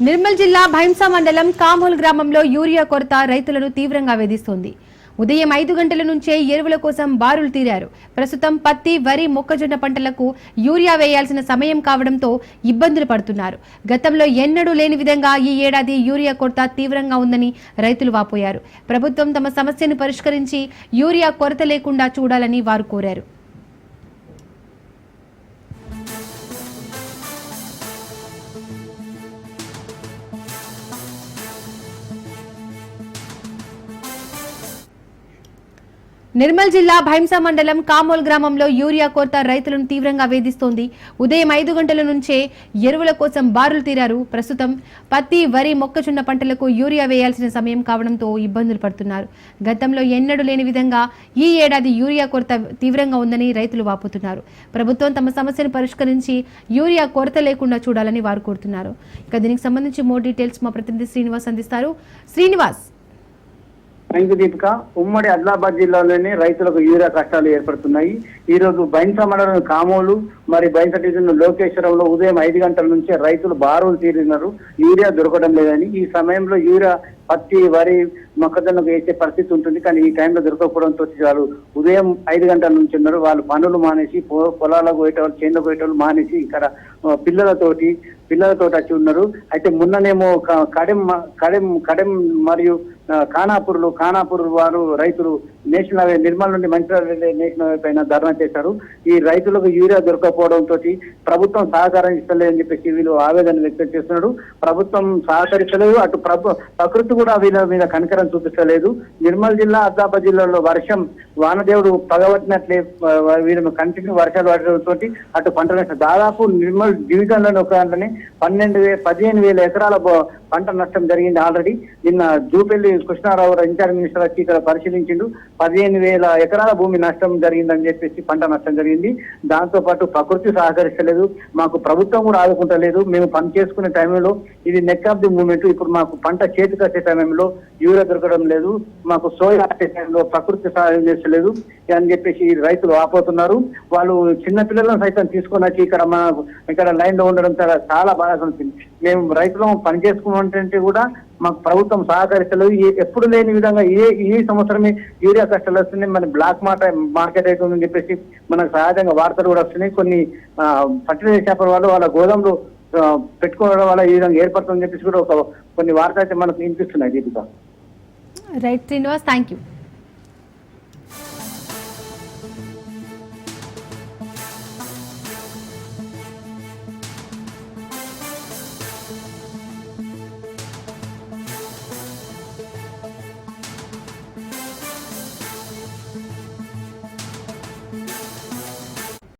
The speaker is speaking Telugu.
నిర్మల్ జిల్లా భైంసా మండలం కామోల్ గ్రామంలో యూరియా కొరత రైతులను తీవ్రంగా వేధిస్తోంది. ఉదయం 5 గంటల నుంచే ఎరువుల కోసం బారులు తీరారు. ప్రస్తుతం పత్తి, వరి, మొక్కజొన్న పంటలకు యూరియా వేయాల్సిన సమయం కావడంతో ఇబ్బందులు పడుతున్నారు. గతంలో ఎన్నడూ లేని విధంగా ఈ ఏడాది యూరియా కొరత తీవ్రంగా ఉందని రైతులు వాపోయారు. ప్రభుత్వం తమ సమస్యను పరిష్కరించి యూరియా కొరత లేకుండా చూడాలని వారు కోరారు. నిర్మల్ జిల్లా భైంసా మండలం కామోల్ గ్రామంలో యూరియా కొరత రైతులను తీవ్రంగా వేధిస్తోంది. ఉదయం 5 గంటల నుంచే ఎరువుల కోసం బారులు తీరారు. ప్రస్తుతం పత్తి, వరి, మొక్కజొన్న పంటలకు యూరియా వేయాల్సిన సమయం కావడంతో ఇబ్బందులు పడుతున్నారు. గతంలో ఎన్నడూ లేని విధంగా ఈ ఏడాది యూరియా కొరత తీవ్రంగా ఉందని రైతులు వాపోతున్నారు. ప్రభుత్వం తమ సమస్యను పరిష్కరించి యూరియా కొరత లేకుండా చూడాలని వారు కోరుతున్నారు. ఇక దీనికి సంబంధించి మోర్ డీటెయిల్స్ మా ప్రతినిధి శ్రీనివాస్ అందిస్తారు. శ్రీనివాస్, దీపిక, ఉమ్మడి ఆదిలాబాద్ జిల్లాలోనే రైతులకు యూరియా కష్టాలు ఏర్పడుతున్నాయి. ఈ రోజు బైంసా మండలం కామోలు మరి బైంసా డివిజన్ లోకేశ్వరంలో ఉదయం 5 గంటల నుంచే రైతులు బారులు తీరినారు. యూరియా దొరకడం లేదని. ఈ సమయంలో యూరియా పత్తి, వరి, మొక్కజొన్నకు వేసే పరిస్థితి ఉంటుంది. కానీ ఈ టైంలో దొరకకపోవడంతో వాళ్ళు ఉదయం 5 గంటల నుంచి ఉన్నారు. వాళ్ళు పనులు మానేసి పొలాలకు పోయేటోళ్ళు, చేనులకు పోయేటోళ్ళు మానేసి ఇక్కడ పిల్లలతోటి వచ్చి ఉన్నారు. అయితే మొన్ననేమో కడెం మరియు ఖానాపూర్ వారు రైతులు నేషనల్ హైవే నిర్మల్ నుండి మంచిర్యాల నేషనల్ హైవే పైన ధర్నా చేశారు. ఈ రైతులకు యూరియా దొరకపోవడంతో ప్రభుత్వం సహకారం ఇస్తలేదని చెప్పేసి వీళ్ళు ఆవేదన వ్యక్తం చేస్తున్నారు. ప్రభుత్వం సహకరిస్తలేదు, అటు ప్రకృతి కూడా వీళ్ళ మీద కనికరం చూపించలేదు. నిర్మల్ జిల్లా, ఆదిలాబాద్ జిల్లాలో వానదేవుడు పగబట్టినట్లే వీళ్ళు కంటిన్యూ వర్షాలు పడడంతో అటు పంట నష్టం దాదాపు నిర్మల్ డివిజన్ లోని ఒక దాంట్లోనే 15,000 ఎకరాల పంట నష్టం జరిగింది. ఆల్రెడీ నిన్న జూపల్లి కృష్ణారావు ఇన్ఛార్జ్ మినిస్టర్ వచ్చి ఇక్కడ పరిశీలించిండు. 15,000 ఎకరాల భూమి నష్టం జరిగిందని చెప్పేసి పంట నష్టం జరిగింది. దాంతో పాటు ప్రకృతి సహకరిస్తలేదు, మాకు ప్రభుత్వం కూడా ఆదుకుంటలేదు. మేము పని చేసుకునే టైంలో ఇది నెక్ ఆఫ్ ది మూమెంట్. ఇప్పుడు మాకు పంట చేతికి వచ్చే టైంలో యూరియా దొరకడం లేదు, మాకు సోయా వచ్చే టైంలో ప్రకృతి సహాయం చేస్తలేదు అని చెప్పేసి రైతులు ఆపోతున్నారు. వాళ్ళు చిన్న పిల్లలను సైతం తీసుకొని వచ్చి ఇక్కడ లైన్ లో ఉండడం చాలా బాగా ఉంటుంది. మేము రైతులు పని చేసుకున్నట్టు కూడా మాకు ప్రభుత్వం సహకరిస్తలేదు. ఎప్పుడు లేని విధంగా ఈ సంవత్సరమే యూరియా కష్టాలు వస్తున్నాయి. మన బ్లాక్ మార్కెట్ అవుతుందని చెప్పేసి మనకు సహజంగా వార్తలు కూడా వస్తున్నాయి. కొన్ని ఫర్టిలైజర్ షాపుల వాళ్ళు వాళ్ళ గోదాంలో పెట్టుకోవడం వల్ల ఈ విధంగా ఏర్పడుతుందని చెప్పేసి కూడా కొన్ని వార్తలు అయితే మనకు వినిపిస్తున్నాయి. Deepika. Right Srinivas, thank you.